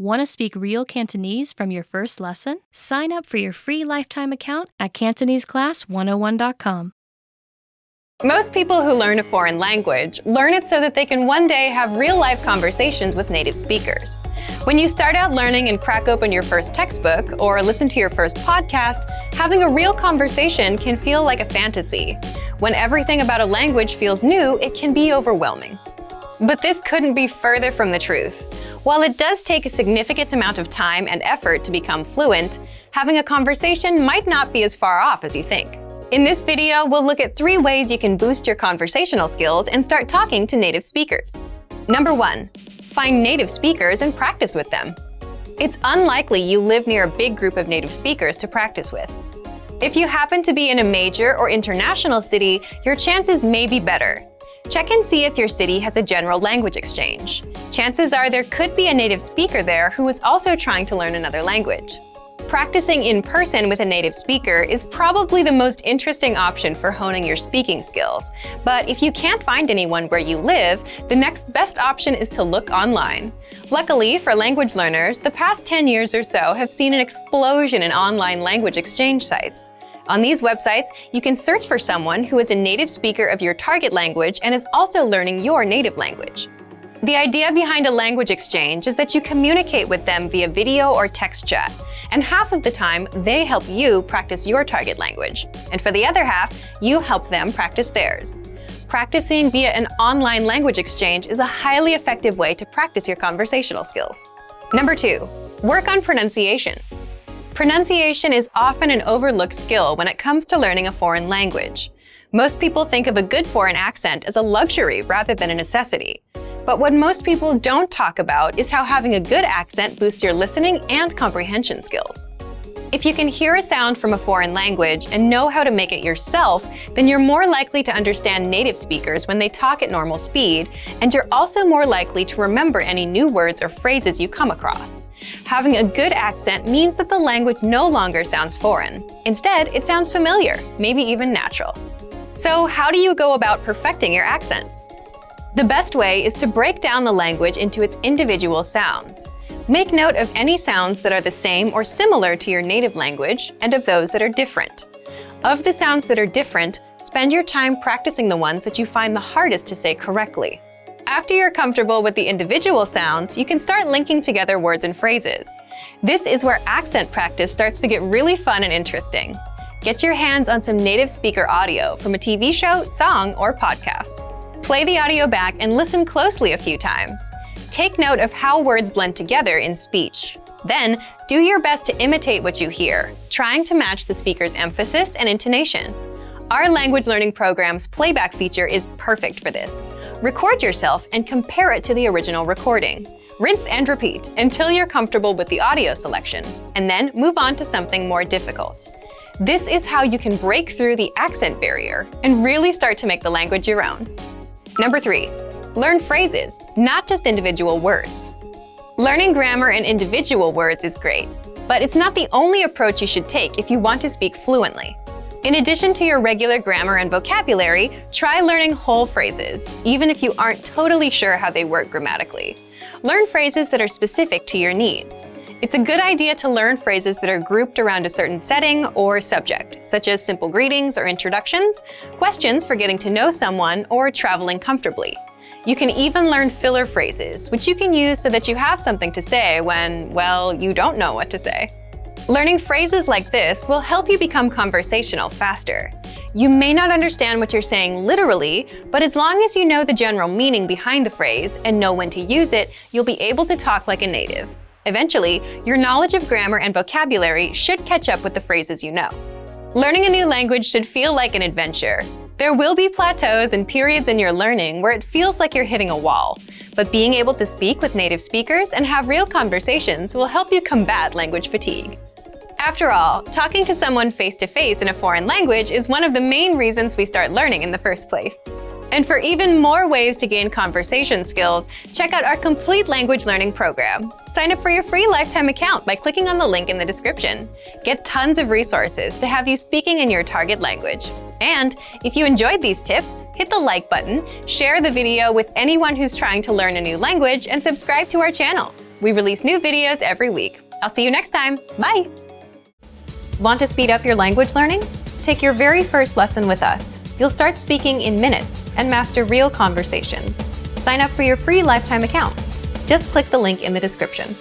Want to speak real Cantonese from your first lesson? Sign up for your free lifetime account at CantoneseClass101.com. Most people who learn a foreign language learn it so that they can one day have real-life conversations with native speakers. When you start out learning and crack open your first textbook or listen to your first podcast, having a real conversation can feel like a fantasy. When everything about a language feels new, it can be overwhelming. But this couldn't be further from the truth. While it does take a significant amount of time and effort to become fluent, having a conversation might not be as far off as you think. In this video, we'll look at 3 ways you can boost your conversational skills and start talking to native speakers. Number 1, find native speakers and practice with them. It's unlikely you live near a big group of native speakers to practice with. If you happen to be in a major or international city, your chances may be better. Check and see if your city has a general language exchange. Chances are there could be a native speaker there who is also trying to learn another language. Practicing in person with a native speaker is probably the most interesting option for honing your speaking skills. But if you can't find anyone where you live, the next best option is to look online. Luckily for language learners, the past 10 years or so have seen an explosion in online language exchange sites. On these websites, you can search for someone who is a native speaker of your target language and is also learning your native language. The idea behind a language exchange is that you communicate with them via video or text chat, and half of the time, they help you practice your target language, and for the other half, you help them practice theirs. Practicing via an online language exchange is a highly effective way to practice your conversational skills. Number 2, work on pronunciation. Pronunciation is often an overlooked skill when it comes to learning a foreign language. Most people think of a good foreign accent as a luxury rather than a necessity. But what most people don't talk about is how having a good accent boosts your listening and comprehension skills. If you can hear a sound from a foreign language and know how to make it yourself, then you're more likely to understand native speakers when they talk at normal speed, and you're also more likely to remember any new words or phrases you come across. Having a good accent means that the language no longer sounds foreign. Instead, it sounds familiar, maybe even natural. So how do you go about perfecting your accent? The best way is to break down the language into its individual sounds. Make note of any sounds that are the same or similar to your native language and of those that are different. Of the sounds that are different, spend your time practicing the ones that you find the hardest to say correctly. After you're comfortable with the individual sounds, you can start linking together words and phrases. This is where accent practice starts to get really fun and interesting. Get your hands on some native speaker audio from a TV show, song, or podcast. Play the audio back and listen closely a few times. Take note of how words blend together in speech. Then, do your best to imitate what you hear, trying to match the speaker's emphasis and intonation. Our language learning program's playback feature is perfect for this. Record yourself and compare it to the original recording. Rinse and repeat until you're comfortable with the audio selection, and then move on to something more difficult. This is how you can break through the accent barrier and really start to make the language your own. Number 3, learn phrases, not just individual words. Learning grammar and individual words is great, but it's not the only approach you should take if you want to speak fluently. In addition to your regular grammar and vocabulary, try learning whole phrases, even if you aren't totally sure how they work grammatically. Learn phrases that are specific to your needs. It's a good idea to learn phrases that are grouped around a certain setting or subject, such as simple greetings or introductions, questions for getting to know someone, or traveling comfortably. You can even learn filler phrases, which you can use so that you have something to say when, well, you don't know what to say. Learning phrases like this will help you become conversational faster. You may not understand what you're saying literally, but as long as you know the general meaning behind the phrase and know when to use it, you'll be able to talk like a native. Eventually, your knowledge of grammar and vocabulary should catch up with the phrases you know. Learning a new language should feel like an adventure. There will be plateaus and periods in your learning where it feels like you're hitting a wall, but being able to speak with native speakers and have real conversations will help you combat language fatigue. After all, talking to someone face-to-face in a foreign language is one of the main reasons we start learning in the first place. And for even more ways to gain conversation skills, check out our complete language learning program. Sign up for your free lifetime account by clicking on the link in the description. Get tons of resources to have you speaking in your target language. And if you enjoyed these tips, hit the like button, share the video with anyone who's trying to learn a new language, and subscribe to our channel. We release new videos every week. I'll see you next time. Bye! Want to speed up your language learning? Take your very first lesson with us. You'll start speaking in minutes and master real conversations. Sign up for your free lifetime account. Just click the link in the description.